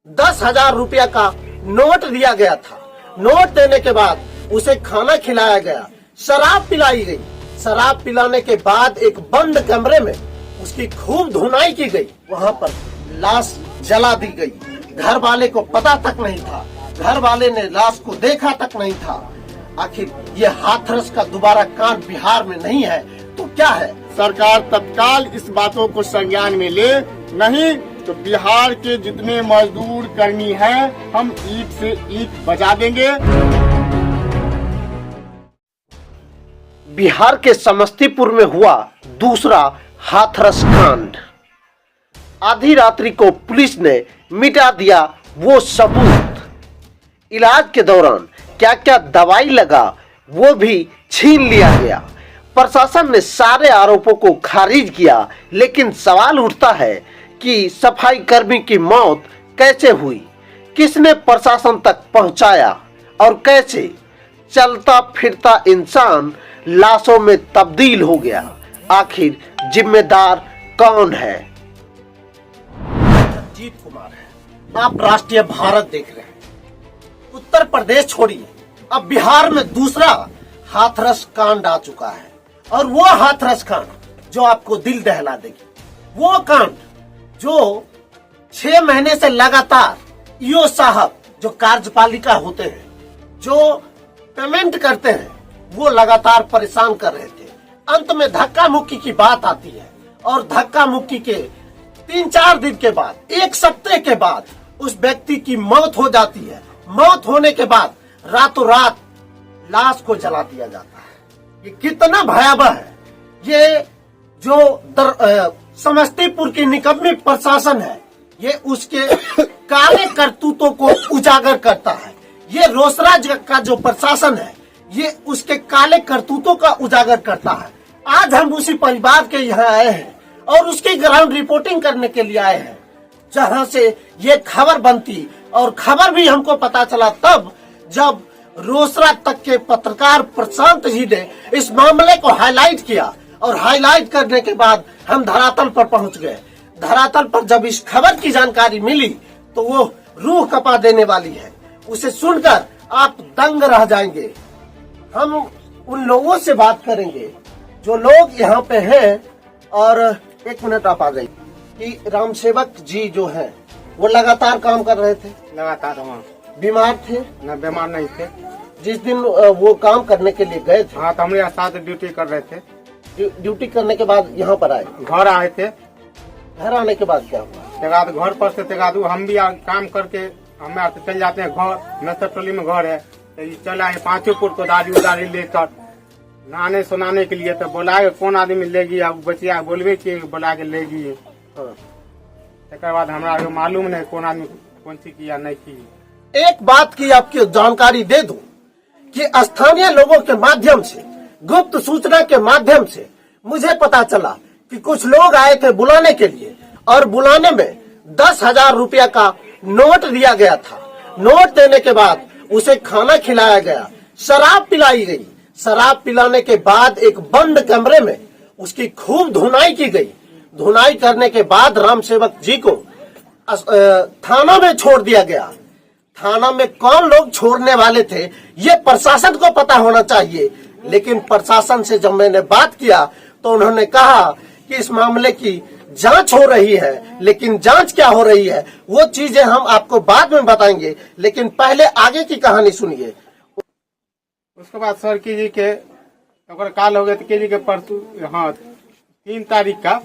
10,000 रुपया का नोट दिया गया था। नोट देने के बाद उसे खाना खिलाया गया, शराब पिलाई गई। शराब पिलाने के बाद एक बंद कमरे में उसकी खूब धुनाई की गई। वहाँ पर लाश जला दी गई। घर वाले को पता तक नहीं था, घर वाले ने लाश को देखा तक नहीं था। आखिर ये हाथरस का दोबारा कांड बिहार में नहीं है तो क्या है? सरकार तत्काल इस बातों को संज्ञान में ले, नहीं तो बिहार के जितने मजदूर कर्मी हैं हम ईंट से ईंट बजा देंगे। बिहार के समस्तीपुर में हुआ दूसरा हाथरस कांड। आधी रात्रि को पुलिस ने मिटा दिया वो सबूत। इलाज के दौरान क्या क्या दवाई लगा वो भी छीन लिया गया। प्रशासन ने सारे आरोपों को खारिज किया, लेकिन सवाल उठता है कि सफाई कर्मी की मौत कैसे हुई, किसने प्रशासन तक पहुंचाया और कैसे चलता फिरता इंसान लाशों में तब्दील हो गया। आखिर जिम्मेदार कौन है? अजीत कुमार है। आप राष्ट्रीय भारत देख रहे हैं। उत्तर प्रदेश छोड़िए, अब बिहार में दूसरा हाथरस कांड आ चुका है और वो हाथरस कांड जो आपको दिल दहला देगी। वो कांड जो 6 महीने से लगातार ईओ साहब जो कार्यपालिका होते हैं, जो पेमेंट करते हैं, वो लगातार परेशान कर रहे थे। अंत में धक्का मुक्की की बात आती है और धक्का मुक्की के 3-4 दिन के बाद, 1 सप्ताह के बाद उस व्यक्ति की मौत हो जाती है। मौत होने के बाद रातों रात लाश को जला दिया जाता है। ये कितना भयावह है। ये जो समस्तीपुर की निकम्मी प्रशासन है, ये उसके काले करतूतों को उजागर करता है। ये रोसराज का जो प्रशासन है, ये उसके काले करतूतों का उजागर करता है। आज हम उसी परिवार के यहाँ आए हैं और उसकी ग्राउंड रिपोर्टिंग करने के लिए आए हैं, जहाँ से ये खबर बनती और खबर भी हमको पता चला तब जब रोसरा तक के पत्रकार प्रशांत जी ने इस मामले को हाईलाइट किया और हाईलाइट करने के बाद हम धरातल पर पहुंच गए। धरातल पर जब इस खबर की जानकारी मिली तो वो रूह कपा देने वाली है। उसे सुनकर आप दंग रह जाएंगे। हम उन लोगों से बात करेंगे जो लोग यहाँ पे हैं। और 1 मिनट आप आ जाइए कि राम सेवक जी जो है वो लगातार काम कर रहे थे। लगातार बीमार थे? न बीमार नहीं थे। जिस दिन वो काम करने के लिए गए थे, हाँ, तो हमारे साथ ड्यूटी कर रहे थे। ड्यूटी करने के बाद यहाँ पर आए, घर आए थे। घर आने के बाद क्या हुआ? तेगाद घर पर से तेगाद हम भी काम करके हमें चल जाते हैं घर। नस्तर टोली में घर है, तो ये चल आए 5 फुट कोदारी उदारी लेकर नहाने सुनाने के लिए। तो बोला कौन आदमी लेगी, अब बचिया बोलबे की बोला के लेगी। तकर बाद हमारा मालूम नहीं कौन आदमी कौन सी किया नहीं की। एक बात की आपकी जानकारी दे दूं कि स्थानीय लोगों के माध्यम से, गुप्त सूचना के माध्यम से मुझे पता चला कि कुछ लोग आए थे बुलाने के लिए और बुलाने में 10,000 रुपया का नोट दिया गया था। नोट देने के बाद उसे खाना खिलाया गया, शराब पिलाई गई। शराब पिलाने के बाद एक बंद कमरे में उसकी खूब धुनाई की गई। धुनाई करने के बाद राम सेवक जी को थाना में छोड़ दिया गया। थाना में कौन लोग छोड़ने वाले थे ये प्रशासन को पता होना चाहिए, लेकिन प्रशासन से जब मैंने बात किया तो उन्होंने कहा कि इस मामले की जांच हो रही है, लेकिन जांच क्या हो रही है वो चीजें हम आपको बाद में बताएंगे। लेकिन पहले आगे की कहानी सुनिए। उसके बाद सर की जी के काल हो गए तो के जी के परसों, हाँ 3 तारीख का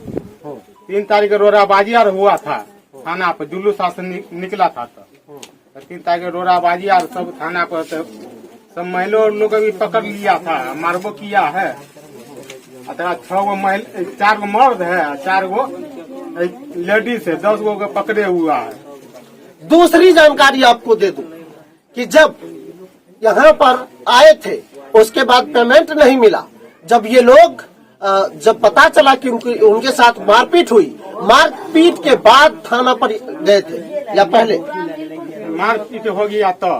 3 तारीख का रोराबाजी हुआ था थाना पर। जुलूस निकला था तो 3 तारीख रोराबाजी और सब थाना पर सब महिला लोग भी पकड़ लिया था, मारबो किया है। 6 गो महिला, 4 गो मर्द है, 4 गो लेडीज है, 10 गो पकड़े हुआ है। दूसरी जानकारी आपको दे दूं कि जब यहाँ पर आए थे उसके बाद पेमेंट नहीं मिला। जब ये लोग जब पता चला कि उनके साथ मारपीट हुई, मारपीट के बाद थाना पर गए थे या पहले? मारपीट हो गया तो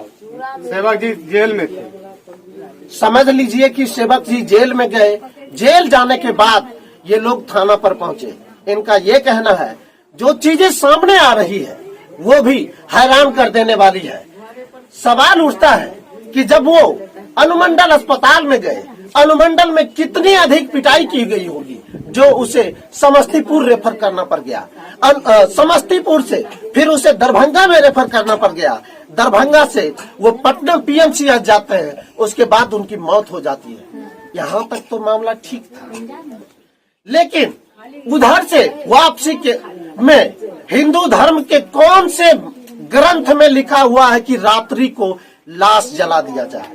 सेवक जी जेल में थे। समझ लीजिए कि सेवक जी जेल में गए। जेल जाने के बाद ये लोग थाना पर पहुंचे। इनका ये कहना है जो चीजें सामने आ रही है वो भी हैरान कर देने वाली है। सवाल उठता है कि जब वो अनुमंडल अस्पताल में गए, अनुमंडल में कितनी अधिक पिटाई की गई होगी जो उसे समस्तीपुर रेफर करना पड़ गया। समस्तीपुर से फिर उसे दरभंगा में रेफर करना पड़ गया। दरभंगा से वो पटना पीएमसीएच जाते हैं, उसके बाद उनकी मौत हो जाती है। यहाँ तक तो मामला ठीक था, लेकिन उधर से वापसी के में हिंदू धर्म के कौन से ग्रंथ में लिखा हुआ है कि रात्रि को लाश जला दिया जाए,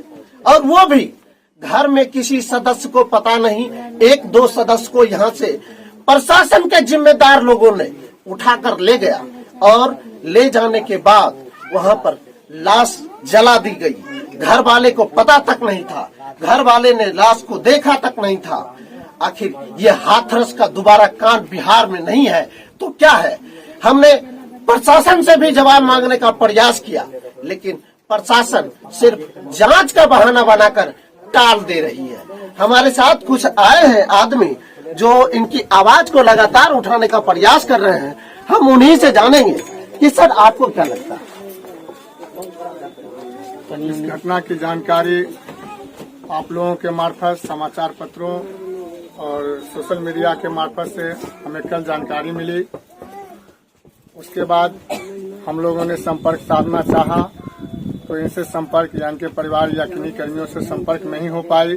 और वो भी घर में किसी सदस्य को पता नहीं। एक दो सदस्य को यहाँ से प्रशासन के जिम्मेदार लोगों ने उठाकर ले गया और ले जाने के बाद वहाँ पर लाश जला दी गई। घर वाले को पता तक नहीं था, घर वाले ने लाश को देखा तक नहीं था। आखिर ये हाथरस का दोबारा कांड बिहार में नहीं है तो क्या है? हमने प्रशासन से भी जवाब मांगने का प्रयास किया, लेकिन प्रशासन सिर्फ जांच का बहाना बनाकर टाल दे रही है। हमारे साथ कुछ आए हैं आदमी जो इनकी आवाज को लगातार उठाने का प्रयास कर रहे हैं। हम उन्हीं से जानेंगे कि सर आपको क्या लगता है? इस घटना की जानकारी आप लोगों के मार्फत, समाचार पत्रों और सोशल मीडिया के मार्फत से हमें कल जानकारी मिली। उसके बाद हम लोगों ने संपर्क साधना चाहा तो इनसे संपर्क या इनके परिवार या किन्हीं कर्मियों से संपर्क नहीं हो पाई।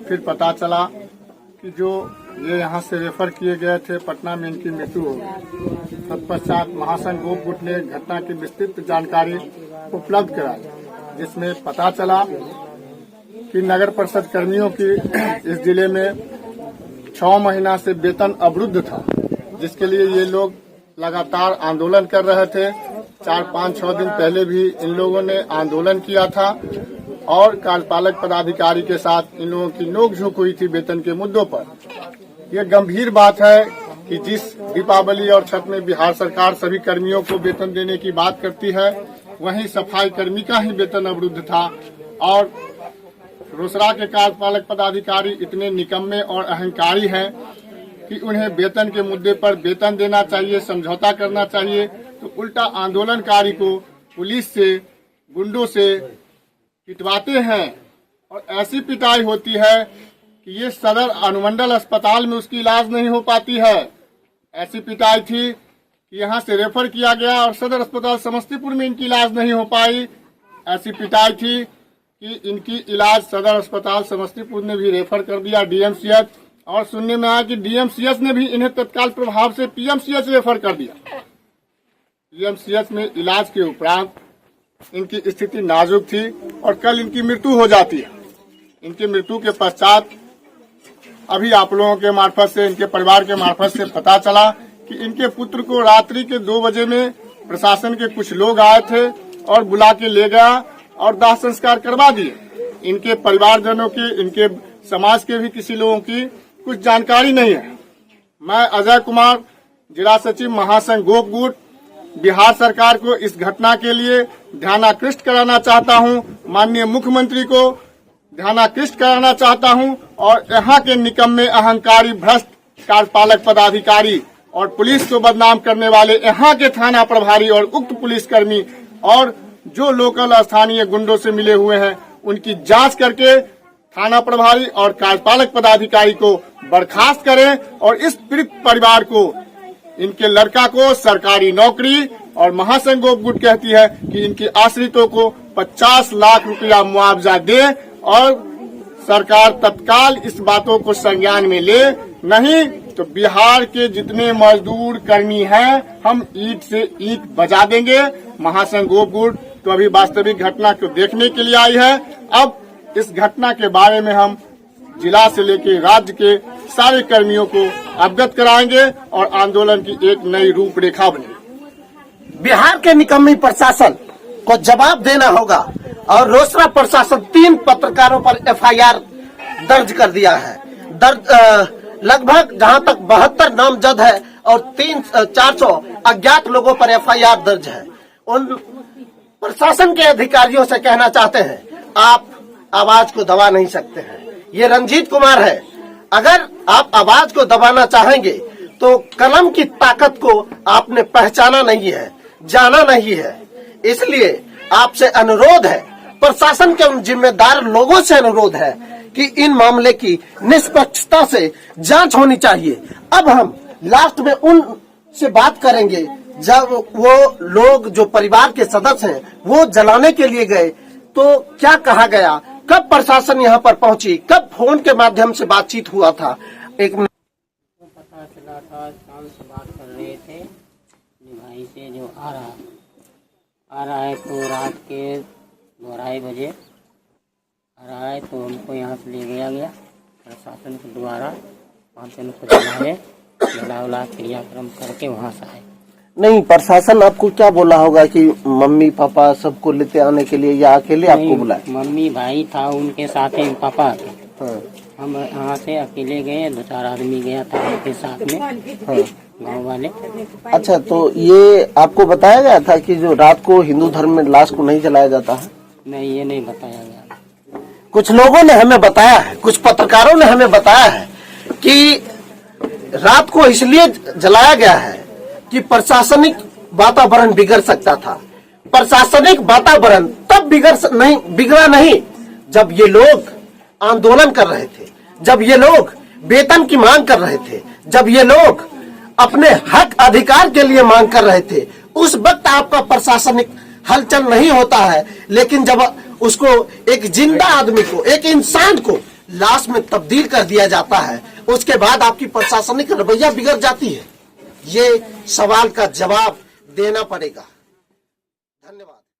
फिर पता चला कि जो ये यहाँ से रेफर किए गए थे पटना में, इनकी मृत्यु हो गई। तत्पश्चात महासंघ गोप गुट ने घटना की विस्तृत जानकारी उपलब्ध कराई, जिसमें पता चला कि नगर परिषद कर्मियों की इस जिले में 6 महीना से वेतन अवरुद्ध था, जिसके लिए ये लोग लगातार आंदोलन कर रहे थे। 4-5-6 दिन पहले भी इन लोगों ने आंदोलन किया था और कार्यपालक पदाधिकारी के साथ इन लोगों की नोकझोंक हुई थी वेतन के मुद्दों पर। यह गंभीर बात है कि जिस दीपावली और छठ में बिहार सरकार सभी कर्मियों को वेतन देने की बात करती है, वहीं सफाई कर्मी का ही वेतन अवरुद्ध था। और रोसड़ा के कार्यपालक पदाधिकारी इतने निकम्मे और अहंकारी हैं कि उन्हें वेतन के मुद्दे पर वेतन देना चाहिए, समझौता करना चाहिए, तो उल्टा आंदोलनकारी को पुलिस से, गुंडों से पिटवाते हैं। और ऐसी पिटाई होती है कि ये सदर अनुमंडल अस्पताल में उसकी इलाज नहीं हो पाती है। ऐसी पिटाई थी कि यहाँ से रेफर किया गया और सदर अस्पताल समस्तीपुर में इनकी इलाज नहीं हो पाई। ऐसी पिटाई थी कि इनकी इलाज सदर अस्पताल समस्तीपुर ने भी रेफर कर दिया डीएमसीएच, और सुनने में आया कि डीएमसीएच ने भी इन्हें तत्काल प्रभाव से पीएमसीएच रेफर कर दिया। पीएमसीएच में इलाज के उपरांत इनकी स्थिति नाजुक थी और कल इनकी मृत्यु हो जाती है। इनकी मृत्यु के पश्चात अभी आप लोगों के मार्फत से, इनके परिवार के मार्फत से पता चला कि इनके पुत्र को रात्रि के 2 बजे में प्रशासन के कुछ लोग आए थे और बुला के ले गया और दाह संस्कार करवा दिए। इनके परिवारजनों की, इनके समाज के भी किसी लोगों की कुछ जानकारी नहीं है। मैं अजय कुमार, जिला सचिव महासंघ गोप गुट, बिहार सरकार को इस घटना के लिए ध्यानाकृष्ट कराना चाहता हूं, माननीय मुख्यमंत्री को ध्यानाकृष्ट कराना चाहता हूं, और यहाँ के निकम्मे, अहंकारी, भ्रष्ट कार्यपालक पदाधिकारी और पुलिस को बदनाम करने वाले यहाँ के थाना प्रभारी और उक्त पुलिसकर्मी और जो लोकल स्थानीय गुंडों से मिले हुए हैं, उनकी जांच करके थाना प्रभारी और कार्यपालक पदाधिकारी को बर्खास्त करें और इस पीड़ित परिवार को, इनके लड़का को सरकारी नौकरी, और महासंघ गोप गुट कहती है कि इनके आश्रितों को 50 लाख रुपया मुआवजा दे और सरकार तत्काल इस बातों को संज्ञान में ले, नहीं तो बिहार के जितने मजदूर कर्मी हैं हम ईंट से ईंट बजा देंगे। महासंघ गोप गुट तो अभी वास्तविक घटना को देखने के लिए आई है। अब इस घटना के बारे में हम जिला से लेकर राज्य के सारे कर्मियों को अवगत कराएंगे और आंदोलन की एक नई रूपरेखा बनेगी। बिहार के निकम्मी प्रशासन को जवाब देना होगा। और रोसड़ा प्रशासन 3 पत्रकारों पर एफआईआर दर्ज कर दिया है। लगभग जहां तक 72 नामजद है और 400 अज्ञात लोगों पर एफआईआर दर्ज है। उन प्रशासन के अधिकारियों से कहना चाहते हैं, आप आवाज को दबा नहीं सकते हैं। ये रंजीत कुमार है। अगर आप आवाज को दबाना चाहेंगे तो कलम की ताकत को आपने पहचाना नहीं है। जाना नहीं है। इसलिए आपसे अनुरोध है, प्रशासन के उन जिम्मेदार लोगों से अनुरोध है कि इन मामले की निष्पक्षता से जांच होनी चाहिए। अब हम लास्ट में उन से बात करेंगे जब वो लोग जो परिवार के सदस्य हैं वो जलाने के लिए गए तो क्या कहा गया, कब प्रशासन यहाँ पर पहुंची, कब फोन के माध्यम से बातचीत हुआ था। एक पता चला था, शाम से बात कर रहे थे भाई से, जो आ रहा है तो रात के 2-2:30 बजे आ रहा है, तो हमको यहाँ से ले गया प्रशासन के द्वारा। वहाँ से उनको जला क्रियाक्रम करके वहाँ से आए। नहीं, प्रशासन आपको क्या बोला होगा कि मम्मी पापा सबको लेते आने के लिए या अकेले आपको बुलाया? मम्मी भाई था उनके साथ ही, पापा थे। हाँ। हम यहाँ से अकेले गए, 2-4 आदमी गया था उनके साथ में। हाँ। गाँव वाले। अच्छा, तो ये आपको बताया गया था कि जो रात को हिंदू धर्म में लाश को नहीं जलाया जाता है? नहीं, ये नहीं बताया गया। कुछ लोगों ने हमें बताया है, कुछ पत्रकारों ने हमें बताया है कि रात को इसलिए जलाया गया है कि प्रशासनिक वातावरण बिगड़ सकता था। प्रशासनिक वातावरण तब बिगड़ा नहीं जब ये लोग आंदोलन कर रहे थे, जब ये लोग वेतन की मांग कर रहे थे, जब ये लोग अपने हक अधिकार के लिए मांग कर रहे थे। उस वक्त आपका प्रशासनिक हलचल नहीं होता है, लेकिन जब उसको एक जिंदा आदमी को, एक इंसान को लाश में तब्दील कर दिया जाता है, उसके बाद आपकी प्रशासनिक रवैया बिगड़ जाती है। ये सवाल का जवाब देना पड़ेगा। धन्यवाद।